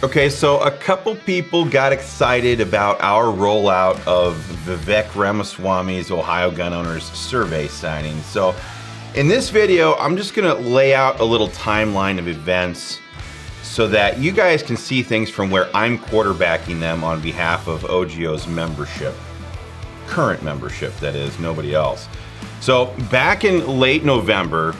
Okay, so a couple people got excited about our rollout of Vivek Ramaswamy's Ohio Gun Owners Survey signing. So in this video, I'm just gonna lay out a little timeline of events so that you guys can see things from where I'm quarterbacking them on behalf of OGO's membership. Current membership, that is, nobody else. So back in late November,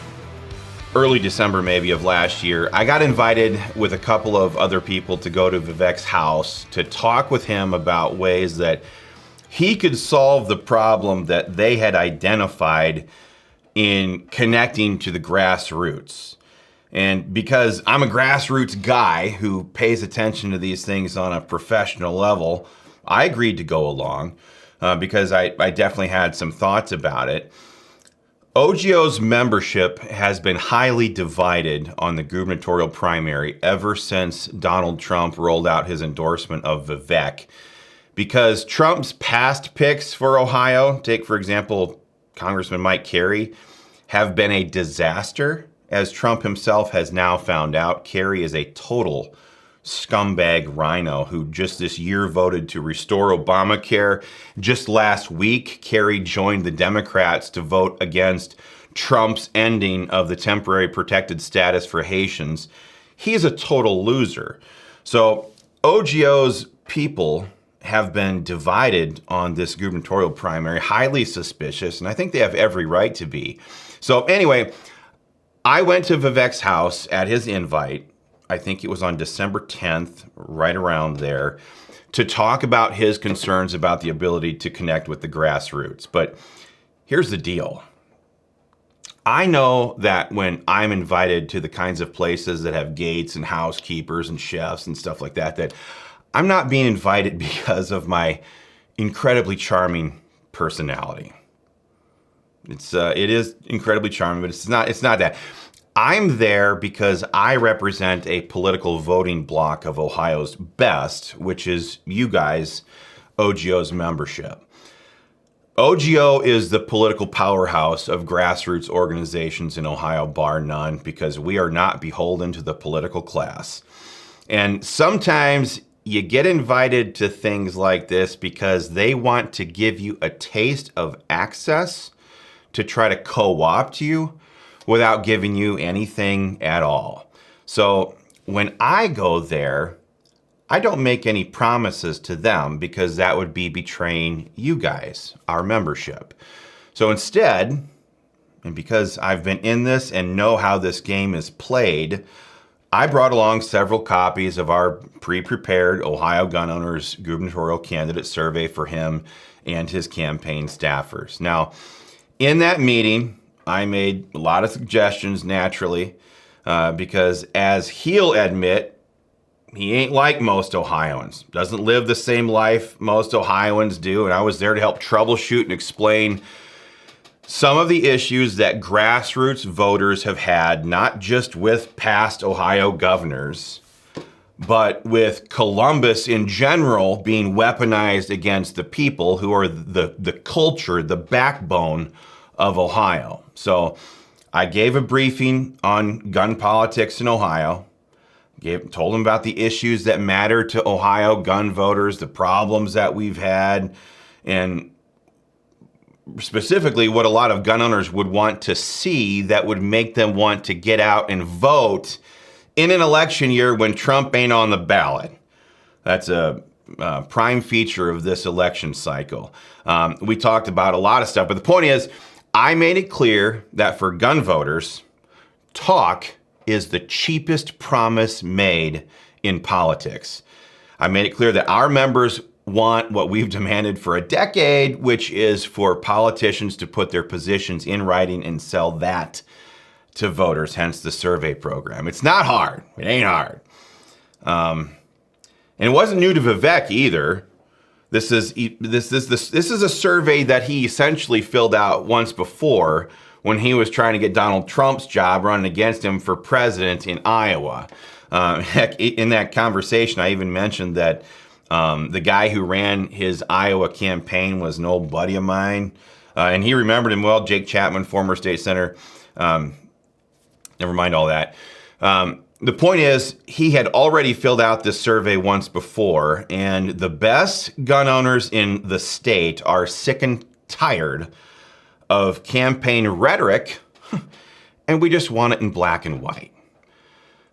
early December maybe of last year, I got invited with a couple of other people to go to Vivek's house to talk with him about ways that he could solve the problem that they had identified in connecting to the grassroots. And because I'm a grassroots guy who pays attention to these things on a professional level, I agreed to go along because I definitely had some thoughts about it. OGO's membership has been highly divided on the gubernatorial primary ever since Donald Trump rolled out his endorsement of Vivek. Because Trump's past picks for Ohio, take for example Congressman Mike Carey, have been a disaster. As Trump himself has now found out, Carey is a total scumbag rhino who just this year voted to restore Obamacare. Just last week, Carey joined the Democrats to vote against Trump's ending of the temporary protected status for Haitians. He is a total loser. So OGO's people have been divided on this gubernatorial primary, highly suspicious, and I think they have every right to be. So anyway, I went to Vivek's house at his invite. I think it was on December 10th, right around there, to talk about his concerns about the ability to connect with the grassroots. But here's the deal. I know that when I'm invited to the kinds of places that have gates and housekeepers and chefs and stuff like that, that I'm not being invited because of my incredibly charming personality. It is incredibly charming, but it's not that. I'm there because I represent a political voting bloc of Ohio's best, which is you guys, OGO's membership. OGO is the political powerhouse of grassroots organizations in Ohio, bar none, because we are not beholden to the political class. And sometimes you get invited to things like this because they want to give you a taste of access to try to co-opt you without giving you anything at all. So when I go there, I don't make any promises to them because that would be betraying you guys, our membership. So instead, and because I've been in this and know how this game is played, I brought along several copies of our pre-prepared Ohio Gun Owners gubernatorial candidate survey for him and his campaign staffers. Now, in that meeting, I made a lot of suggestions, naturally, because as he'll admit, he ain't like most Ohioans. Doesn't live the same life most Ohioans do, and I was there to help troubleshoot and explain some of the issues that grassroots voters have had, not just with past Ohio governors, but with Columbus in general being weaponized against the people who are the culture, the backbone of Ohio. So I gave a briefing on gun politics in Ohio, told them about the issues that matter to Ohio gun voters, the problems that we've had, and specifically what a lot of gun owners would want to see that would make them want to get out and vote in an election year when Trump ain't on the ballot. That's a prime feature of this election cycle. We talked about a lot of stuff, but the point is, I made it clear that for gun voters, talk is the cheapest promise made in politics. I made it clear that our members want what we've demanded for a decade, which is for politicians to put their positions in writing and sell that to voters, hence the survey program. It's not hard. It ain't hard. And it wasn't new to Vivek either. This is a survey that he essentially filled out once before when he was trying to get Donald Trump's job running against him for president in Iowa. Heck, in that conversation, I even mentioned that the guy who ran his Iowa campaign was an old buddy of mine, and he remembered him well, Jake Chapman, former state senator. Never mind all that. the point is, he had already filled out this survey once before, and the best gun owners in the state are sick and tired of campaign rhetoric, and we just want it in black and white.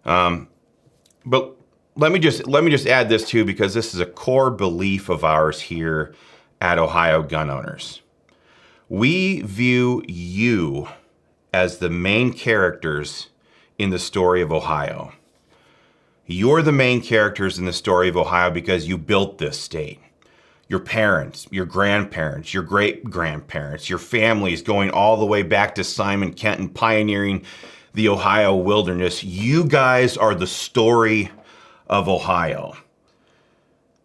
But let me just add this too, because this is a core belief of ours here at Ohio Gun Owners. We view you as the main characters in the story of Ohio. You're the main characters in the story of Ohio because you built this state. Your parents, your grandparents, your great-grandparents, your families going all the way back to Simon Kenton pioneering the Ohio wilderness. You guys are the story of Ohio.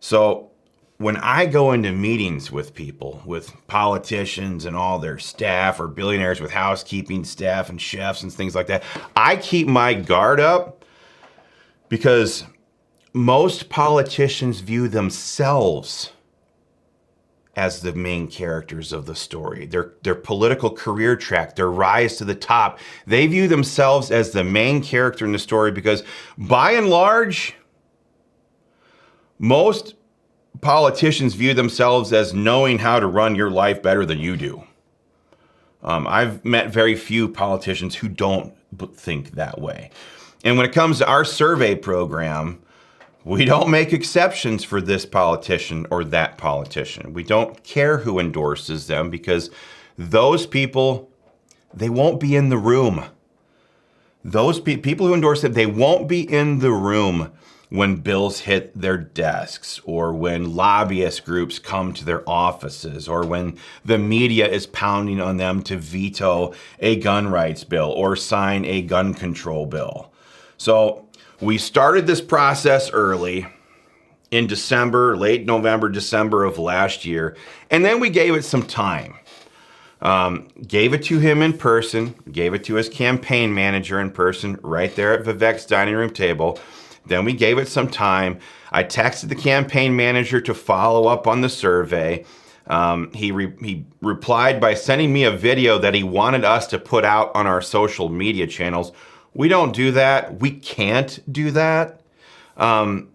So when I go into meetings with people, with politicians and all their staff, or billionaires with housekeeping staff and chefs and things like that, I keep my guard up because most politicians view themselves as the main characters of the story. Their political career track, their rise to the top. They view themselves as the main character in the story because by and large, most politicians view themselves as knowing how to run your life better than you do. I've met very few politicians who don't think that way. And when it comes to our survey program, we don't make exceptions for this politician or that politician. We don't care who endorses them because those people, they won't be in the room. Those people who endorse them, they won't be in the room when bills hit their desks, or when lobbyist groups come to their offices, or when the media is pounding on them to veto a gun rights bill or sign a gun control bill. So we started this process early in December, late November, December of last year, and then we gave it some time. Gave it to him in person, gave it to his campaign manager in person, right there at Vivek's dining room table. Then we gave it some time. I texted the campaign manager to follow up on the survey. He replied by sending me a video that he wanted us to put out on our social media channels. We don't do that. We can't do that. And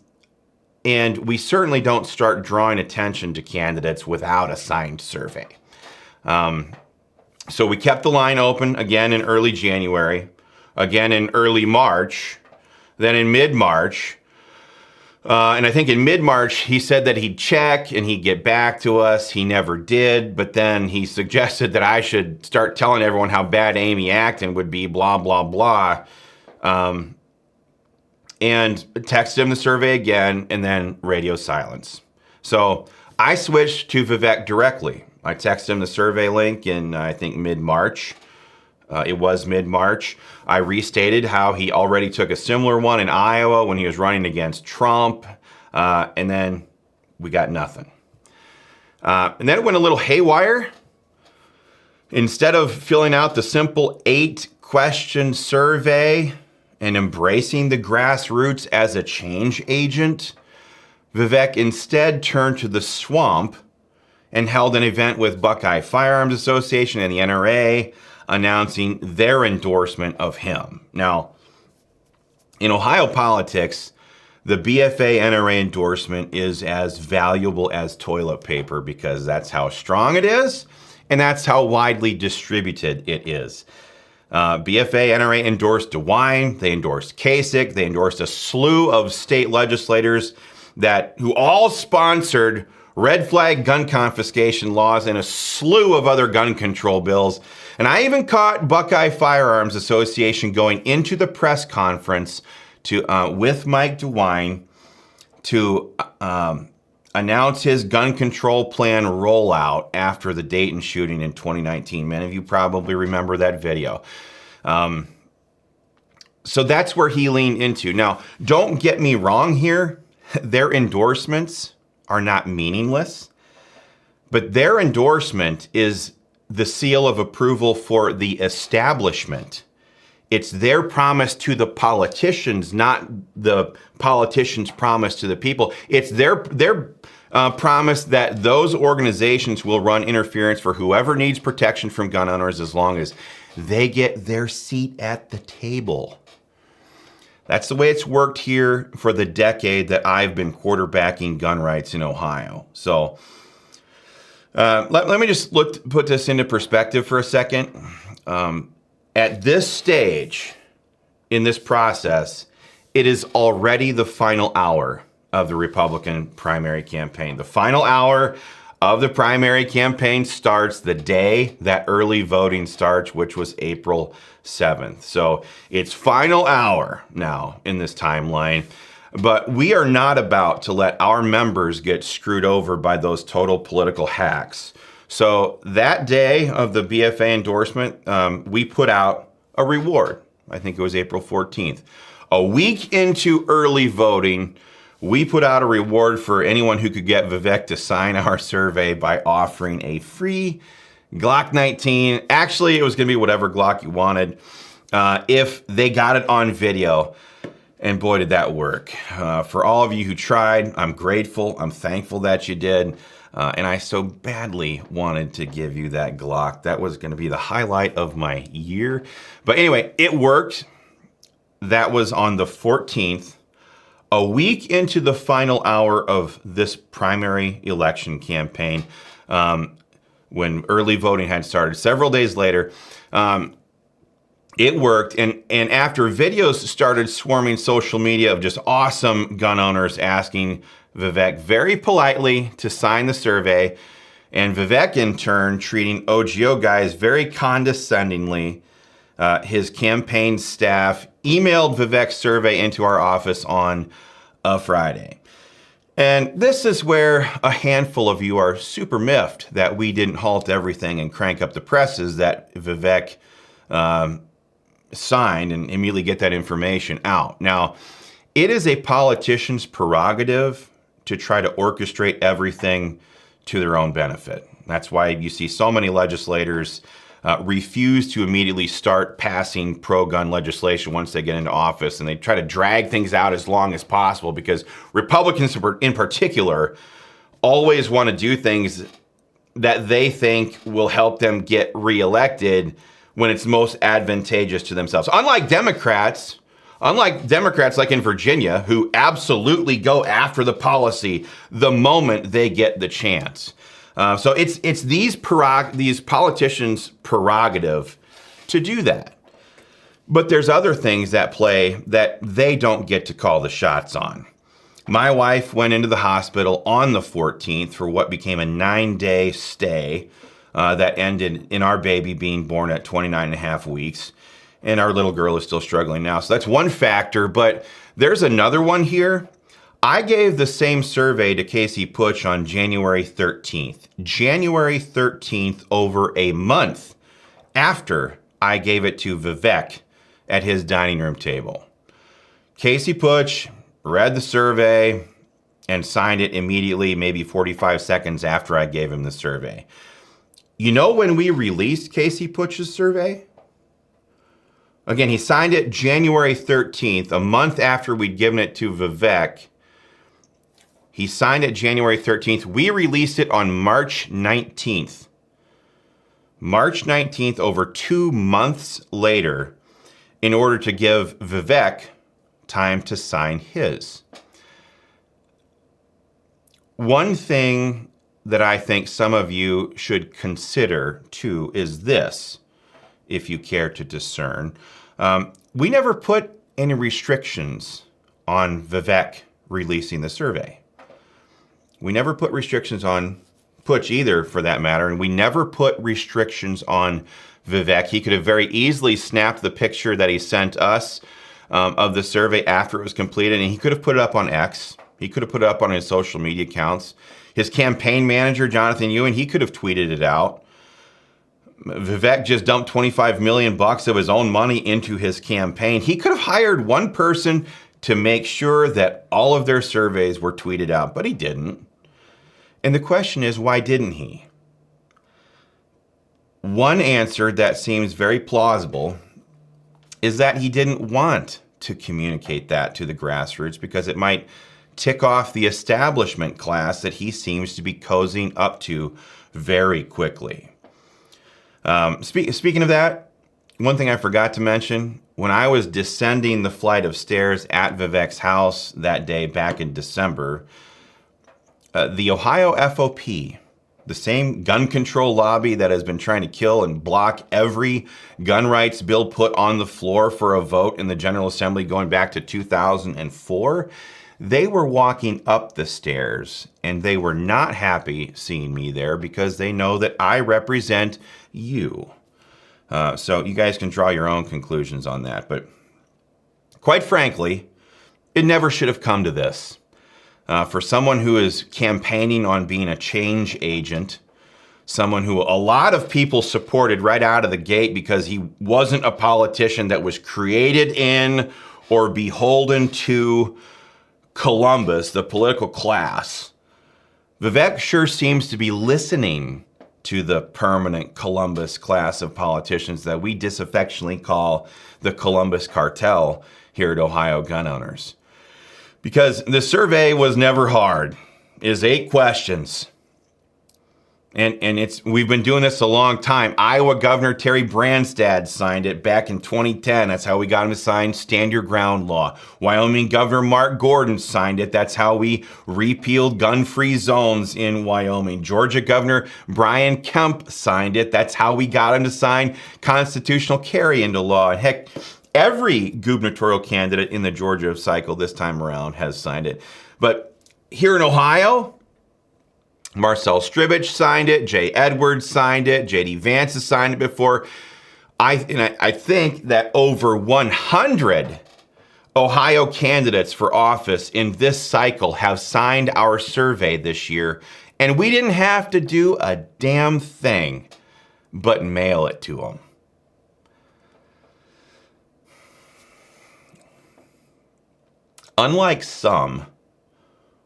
we certainly don't start drawing attention to candidates without a signed survey. So we kept the line open again in early January, again in early March, then in mid-March. And I think in mid-March, he said that he'd check and he'd get back to us. He never did, but then he suggested that I should start telling everyone how bad Amy Acton would be, blah, blah, blah. And texted him the survey again, and then radio silence. So I switched to Vivek directly. I texted him the survey link in, I think, mid-March. It was mid-March. I restated how he already took a similar one in Iowa when he was running against Trump, and then we got nothing. And then it went a little haywire. Instead of filling out the simple 8-question survey and embracing the grassroots as a change agent, Vivek instead turned to the swamp and held an event with Buckeye Firearms Association and the NRA, announcing their endorsement of him. Now, in Ohio politics, the BFA NRA endorsement is as valuable as toilet paper because that's how strong it is, and that's how widely distributed it is. BFA NRA endorsed DeWine, they endorsed Kasich, they endorsed a slew of state legislators who all sponsored red flag gun confiscation laws and a slew of other gun control bills. And I even caught Buckeye Firearms Association going into the press conference with Mike DeWine to announce his gun control plan rollout after the Dayton shooting in 2019. Many of you probably remember that video. So that's where he leaned into. Now, don't get me wrong here. Their endorsements are not meaningless, but their endorsement is the seal of approval for the establishment. It's their promise to the politicians, not the politicians' promise to the people. It's their promise that those organizations will run interference for whoever needs protection from gun owners as long as they get their seat at the table. That's the way it's worked here for the decade that I've been quarterbacking gun rights in Ohio. So let me just put this into perspective for a second. At this stage in this process, it is already the final hour of the Republican primary campaign. The final hour of the primary campaign starts the day that early voting starts, which was April 7th. So it's final hour now in this timeline. But we are not about to let our members get screwed over by those total political hacks. So that day of the BFA endorsement, we put out a reward. I think it was April 14th. A week into early voting, we put out a reward for anyone who could get Vivek to sign our survey by offering a free Glock 19. Actually, it was going to be whatever Glock you wanted if they got it on video. And boy, did that work. For all of you who tried, I'm grateful. I'm thankful that you did. And I so badly wanted to give you that Glock. That was going to be the highlight of my year. But anyway, it worked. That was on the 14th. A week into the final hour of this primary election campaign, when early voting had started, several days later, it worked, and after videos started swarming social media of just awesome gun owners asking Vivek very politely to sign the survey, and Vivek in turn treating OGO guys very condescendingly, his campaign staff emailed Vivek's survey into our office on a Friday. And this is where a handful of you are super miffed that we didn't halt everything and crank up the presses that Vivek signed and immediately get that information out. Now, it is a politician's prerogative to try to orchestrate everything to their own benefit. That's why you see so many legislators refuse to immediately start passing pro-gun legislation once they get into office, and they try to drag things out as long as possible because Republicans in particular always want to do things that they think will help them get reelected when it's most advantageous to themselves. Unlike Democrats like in Virginia, who absolutely go after the policy the moment they get the chance. So it's these politicians' prerogative to do that. But there's other things at play that they don't get to call the shots on. My wife went into the hospital on the 14th for what became a 9-day stay that ended in our baby being born at 29 and a half weeks. And our little girl is still struggling now. So that's one factor, but there's another one here. I gave the same survey to Casey Putsch on January 13th. January 13th, over a month after I gave it to Vivek at his dining room table. Casey Putsch read the survey and signed it immediately, maybe 45 seconds after I gave him the survey. You know when we released Casey Putsch's survey? Again, he signed it January 13th, a month after we'd given it to Vivek. He signed it January 13th. We released it on March 19th. March 19th, over 2 months later, in order to give Vivek time to sign his. One thing that I think some of you should consider too is this, if you care to discern. We never put any restrictions on Vivek releasing the survey. We never put restrictions on Putsch either, for that matter, and we never put restrictions on Vivek. He could have very easily snapped the picture that he sent us of the survey after it was completed, and he could have put it up on X. He could have put it up on his social media accounts. His campaign manager, Jonathan Ewan, he could have tweeted it out. Vivek just dumped $25 million of his own money into his campaign. He could have hired one person to make sure that all of their surveys were tweeted out, but he didn't. And the question is, why didn't he? One answer that seems very plausible is that he didn't want to communicate that to the grassroots because it might tick off the establishment class that he seems to be cozying up to very quickly. Speaking of that, one thing I forgot to mention, when I was descending the flight of stairs at Vivek's house that day back in December, the Ohio FOP, the same gun control lobby that has been trying to kill and block every gun rights bill put on the floor for a vote in the General Assembly going back to 2004, they were walking up the stairs and they were not happy seeing me there because they know that I represent you. So you guys can draw your own conclusions on that. But quite frankly, it never should have come to this. For someone who is campaigning on being a change agent, someone who a lot of people supported right out of the gate because he wasn't a politician that was created in or beholden to Columbus, the political class, Vivek sure seems to be listening to the permanent Columbus class of politicians that we disaffectionately call the Columbus cartel here at Ohio Gun Owners. Because the survey was never hard. It's 8 questions. And we've been doing this a long time. Iowa Governor Terry Branstad signed it back in 2010. That's how we got him to sign Stand Your Ground law. Wyoming Governor Mark Gordon signed it. That's how we repealed gun-free zones in Wyoming. Georgia Governor Brian Kemp signed it. That's how we got him to sign constitutional carry into law. And heck, every gubernatorial candidate in the Georgia cycle this time around has signed it. But here in Ohio, Marcel Stribich signed it, Jay Edwards signed it, J.D. Vance has signed it before. I think that over 100 Ohio candidates for office in this cycle have signed our survey this year, and we didn't have to do a damn thing but mail it to them. Unlike some,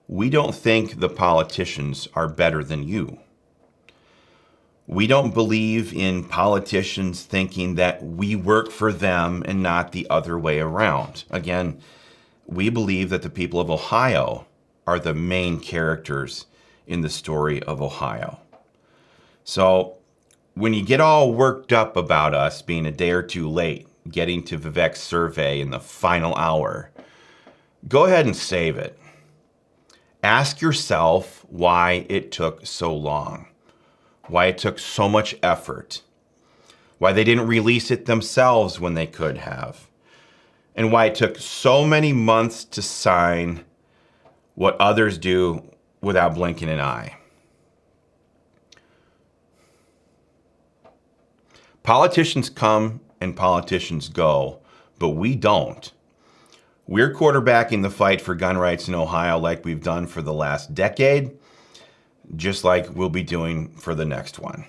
we don't think the politicians are better than you. We don't believe in politicians thinking that we work for them and not the other way around. Again, we believe that the people of Ohio are the main characters in the story of Ohio. So when you get all worked up about us being a day or two late, getting to Vivek's survey in the final hour, go ahead and save it. Ask yourself why it took so long, why it took so much effort, why they didn't release it themselves when they could have, and why it took so many months to sign what others do without blinking an eye. Politicians come and politicians go, but we don't. We're quarterbacking the fight for gun rights in Ohio like we've done for the last decade, just like we'll be doing for the next one.